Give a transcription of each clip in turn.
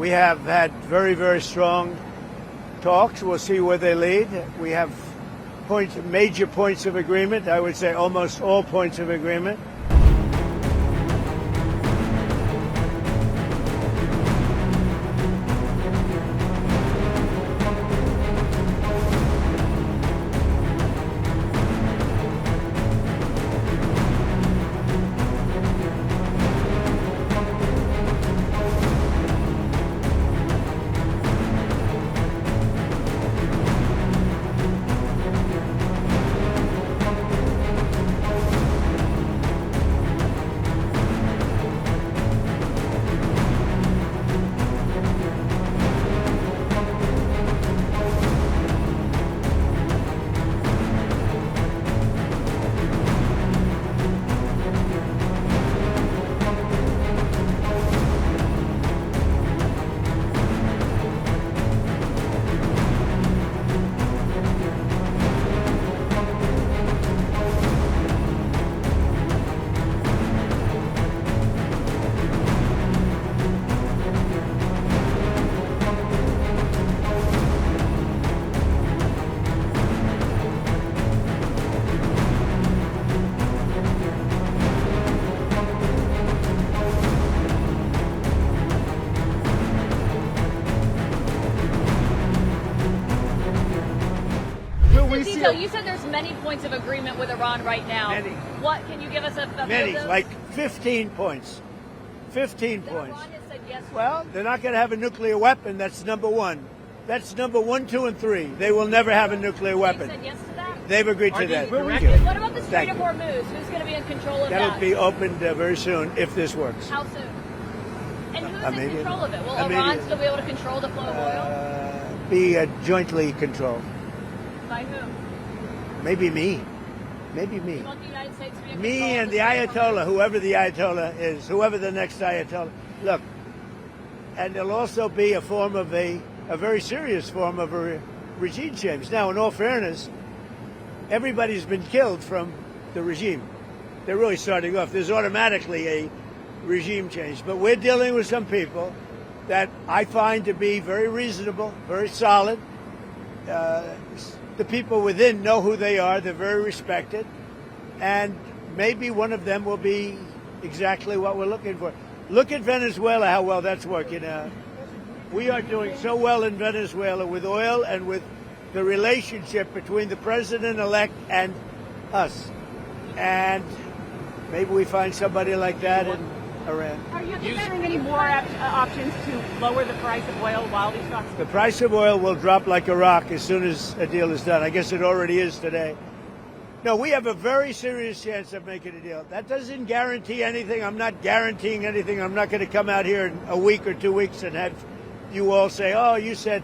We have had very, very strong talks. We'll see where they lead. We have major points of agreement. I would say almost all points of agreement. So you said there's many points of agreement with Iran right now. Many. What can you give us a Many, of those? like 15 points. 15 points. Iran has said yes. Well, they're not going to have a nuclear weapon. That's number one. That's number 1, 2, and 3. They will never have a nuclear weapon. They said yes to that? They've agreed to that. What about the Strait of Hormuz? Who's going to be in control of that? That'll be opened very soon if this works. How soon? And who's in control of it? Will Iran still be able to control the flow of oil? Be jointly controlled. By who? Maybe me. Maybe me. You want the United States to be in Me control and of the Ayatollah, whoever the Ayatollah is, whoever the next Ayatollah. Look, and there'll also be a form of a very serious form of a regime change. Now, in all fairness, everybody's been killed from the regime. They're really starting off. There's automatically a regime change. But we're dealing with some people that I find to be very reasonable, very solid. The people within know who they are. They're very respected. And maybe one of them will be exactly what we're looking for. Look at Venezuela, how well that's working out. We are doing so well in Venezuela with oil and with the relationship between the president-elect and us. And maybe we find somebody like that in Iran. Are you considering any more options to lower the price of oil while these talks? The price of oil will drop like a rock as soon as a deal is done. I guess it already is today. No, we have a very serious chance of making a deal. That doesn't guarantee anything. I'm not guaranteeing anything. I'm not going to come out here in a week or 2 weeks and have you all say, oh, you said.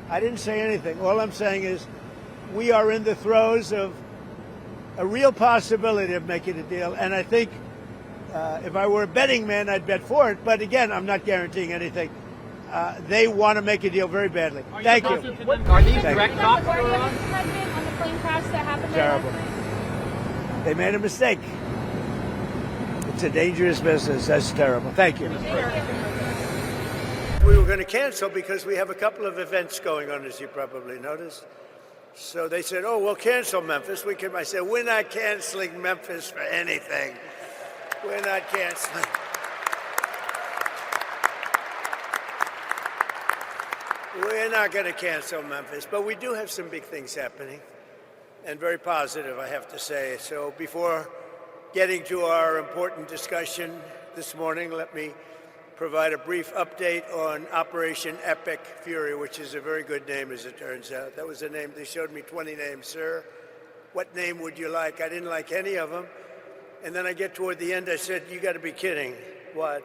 I didn't say anything. All I'm saying is we are in the throes of a real possibility of making a deal. And I think if I were a betting man, I'd bet for it. But again, I'm not guaranteeing anything. They want to make a deal very badly. Thank you. Are these direct talks for Iran? On the plane crash that happened there Terrible. last week? They made a mistake. It's a dangerous business. That's terrible. Thank you. We were going to cancel because we have a couple of events going on, as you probably noticed. So they said, oh, we'll cancel Memphis. I said, we're not canceling Memphis for anything. We're not canceling. We're not going to cancel Memphis, but we do have some big things happening, and very positive, I have to say. So before getting to our important discussion this morning, let me provide a brief update on Operation Epic Fury, which is a very good name, as it turns out. That was a name. They showed me 20 names. Sir, what name would you like? I didn't like any of them. And then I get toward the end, I said, you got to be kidding. What?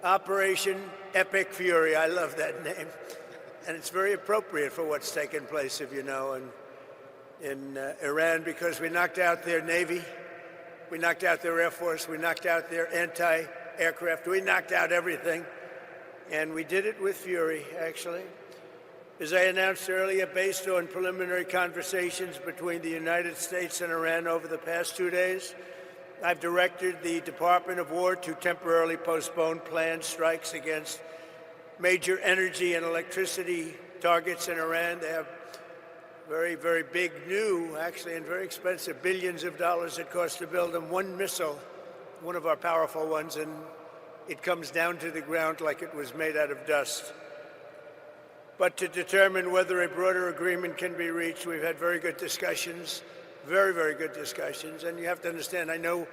Operation Epic Fury. I love that name. And it's very appropriate for what's taken place, if you know, in Iran, because we knocked out their Navy, we knocked out their Air Force, we knocked out their anti-aircraft, we knocked out everything. And we did it with fury, actually. As I announced earlier, based on preliminary conversations between the United States and Iran over the past 2 days, I've directed the Department of War to temporarily postpone planned strikes against major energy and electricity targets in Iran. They have very, very big, new, actually, and very expensive, billions of dollars it costs to build them. One missile, one of our powerful ones, and it comes down to the ground like it was made out of dust. But to determine whether a broader agreement can be reached, we've had very good discussions, very, very good discussions. And you have to understand, I know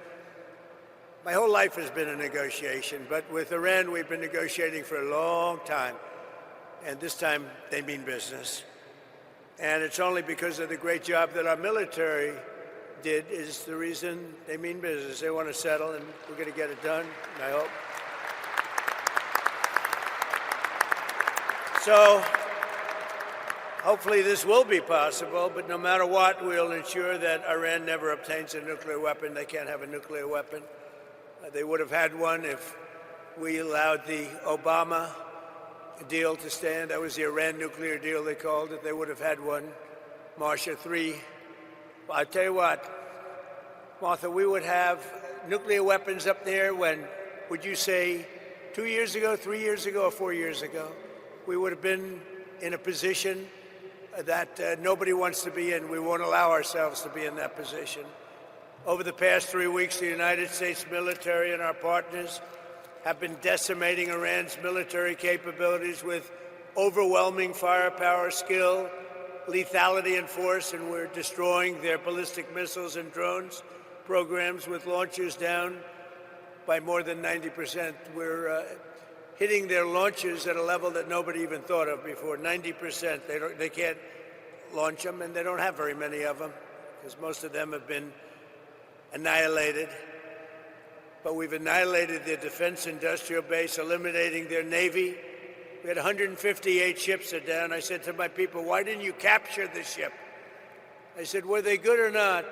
my whole life has been a negotiation, but with Iran, we've been negotiating for a long time. And this time, they mean business. And it's only because of the great job that our military did is the reason they mean business. They want to settle, and we're going to get it done, I hope. So hopefully this will be possible, but no matter what, we'll ensure that Iran never obtains a nuclear weapon. They can't have a nuclear weapon. They would have had one if we allowed the Obama deal to stand. That was the Iran nuclear deal, they called it. They would have had one. Marcia 3. Well, I tell you what, Martha, we would have nuclear weapons up there when, would you say, 2 years ago, 3 years ago, or 4 years ago? We would have been in a position that nobody wants to be in. We won't allow ourselves to be in that position. Over the past 3 weeks, the United States military and our partners have been decimating Iran's military capabilities with overwhelming firepower, skill, lethality, and force, and we're destroying their ballistic missiles and drones programs with launchers down by more than 90%. We're hitting their launches at a level that nobody even thought of before, 90%. They can't launch them, and they don't have very many of them, because most of them have been annihilated. But we've annihilated their defense industrial base, eliminating their Navy. We had 158 ships are down. I said to my people, why didn't you capture the ship? I said, were they good or not?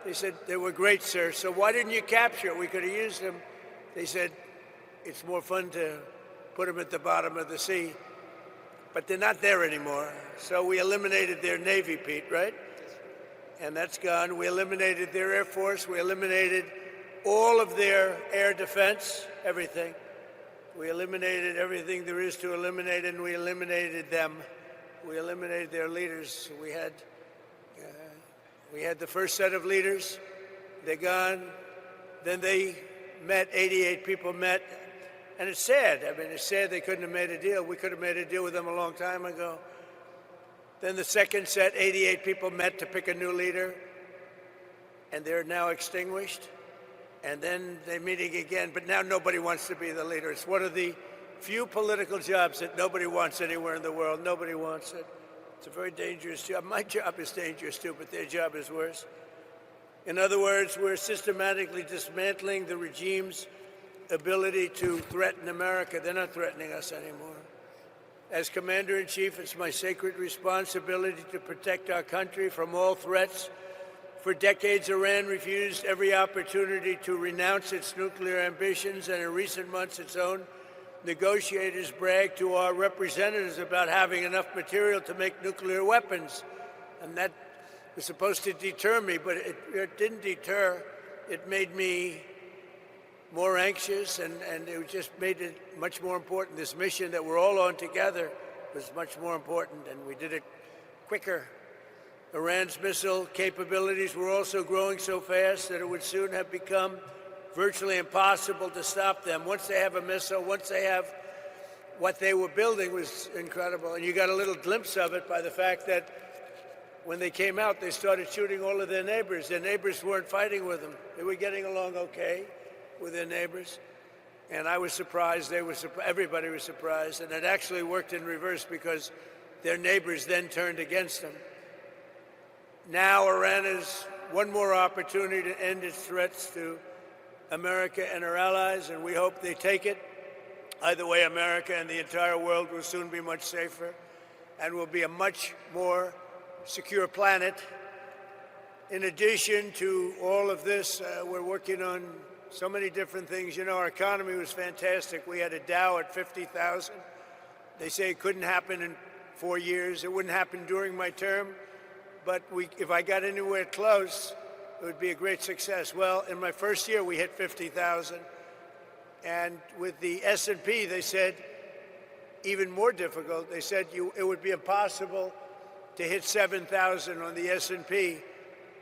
They said, they were great, sir. So why didn't you capture it? We could have used them. They said, it's more fun to put them at the bottom of the sea. But they're not there anymore. So we eliminated their Navy, Pete, right? And that's gone. We eliminated their Air Force. We eliminated all of their air defense, everything. We eliminated everything there is to eliminate, and we eliminated them. We eliminated their leaders. We had the first set of leaders. They're gone. Then they met, 88 people met. And it's sad. I mean, it's sad they couldn't have made a deal. We could have made a deal with them a long time ago. Then the second set, 88 people met to pick a new leader, and they're now extinguished. And then they're meeting again, but now nobody wants to be the leader. It's one of the few political jobs that nobody wants anywhere in the world. Nobody wants it. It's a very dangerous job. My job is dangerous too, but their job is worse. In other words, we're systematically dismantling the regime's ability to threaten America. They're not threatening us anymore. As Commander-in-Chief, it's my sacred responsibility to protect our country from all threats. For decades, Iran refused every opportunity to renounce its nuclear ambitions, and in recent months, its own negotiators bragged to our representatives about having enough material to make nuclear weapons. And that was supposed to deter me, but it didn't deter. It made me more anxious, and it just made it much more important. This mission that we're all on together was much more important, and we did it quicker. Iran's missile capabilities were also growing so fast that it would soon have become virtually impossible to stop them. Once they have a missile, once they have what they were building was incredible. And you got a little glimpse of it by the fact that when they came out, they started shooting all of their neighbors. Their neighbors weren't fighting with them. They were getting along okay with their neighbors. And I was surprised. Everybody was surprised. And it actually worked in reverse because their neighbors then turned against them. Now Iran has one more opportunity to end its threats to America and our allies, and we hope they take it. Either way, America and the entire world will soon be much safer and will be a much more secure planet. In addition to all of this, we're working on so many different things. You know, our economy was fantastic. We had a Dow at 50,000. They say it couldn't happen in 4 years. It wouldn't happen during my term. But if I got anywhere close, it would be a great success. Well, in my first year, we hit 50,000. And with the S&P, they said even more difficult. They said it would be impossible to hit 7,000 on the S&P,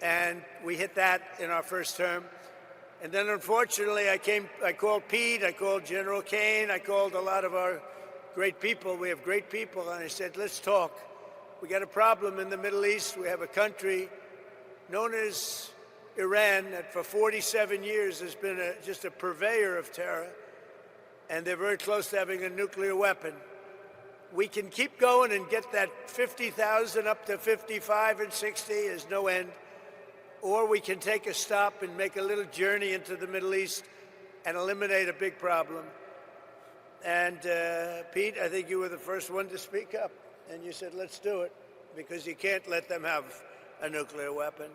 and we hit that in our first term. And then, unfortunately, I called Pete, I called General Kane, I called a lot of our great people. We have great people, and I said, let's talk. We got a problem in the Middle East. We have a country known as Iran that for 47 years has been just a purveyor of terror, and they're very close to having a nuclear weapon. We can keep going and get that 50,000 up to 55 and 60, there's no end. Or we can take a stop and make a little journey into the Middle East and eliminate a big problem. And Pete, I think you were the first one to speak up. And you said, let's do it, because you can't let them have a nuclear weapon.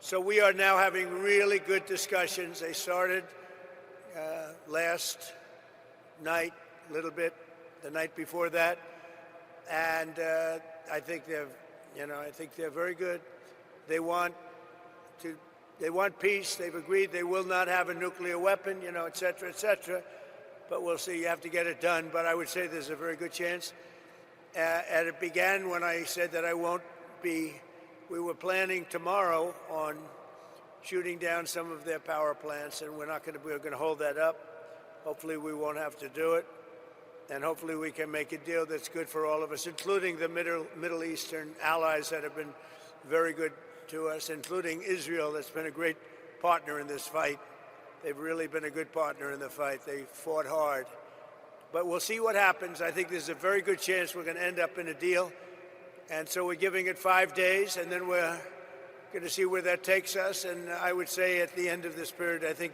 So we are now having really good discussions. They started last night, a little bit, the night before that. And I think they're very good. They want peace. They've agreed they will not have a nuclear weapon, et cetera, et cetera. But we'll see. You have to get it done. But I would say there's a very good chance. And it began when I said that we were planning tomorrow on shooting down some of their power plants, and we're going to hold that up. Hopefully we won't have to do it. And hopefully we can make a deal that's good for all of us, including the Middle Eastern allies that have been very good to us, including Israel, that's been a great partner in this fight. They've really been a good partner in the fight. They fought hard. But we'll see what happens. I think there's a very good chance we're going to end up in a deal. And so we're giving it 5 days, and then we're going to see where that takes us. And I would say at the end of this period, I think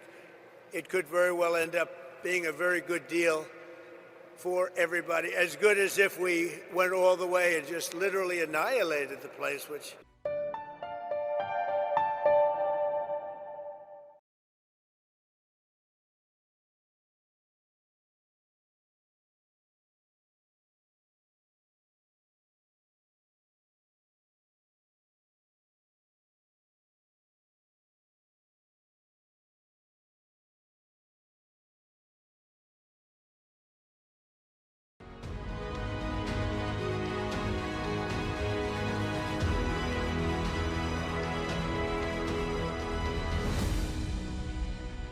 it could very well end up being a very good deal for everybody, as good as if we went all the way and just literally annihilated the place, which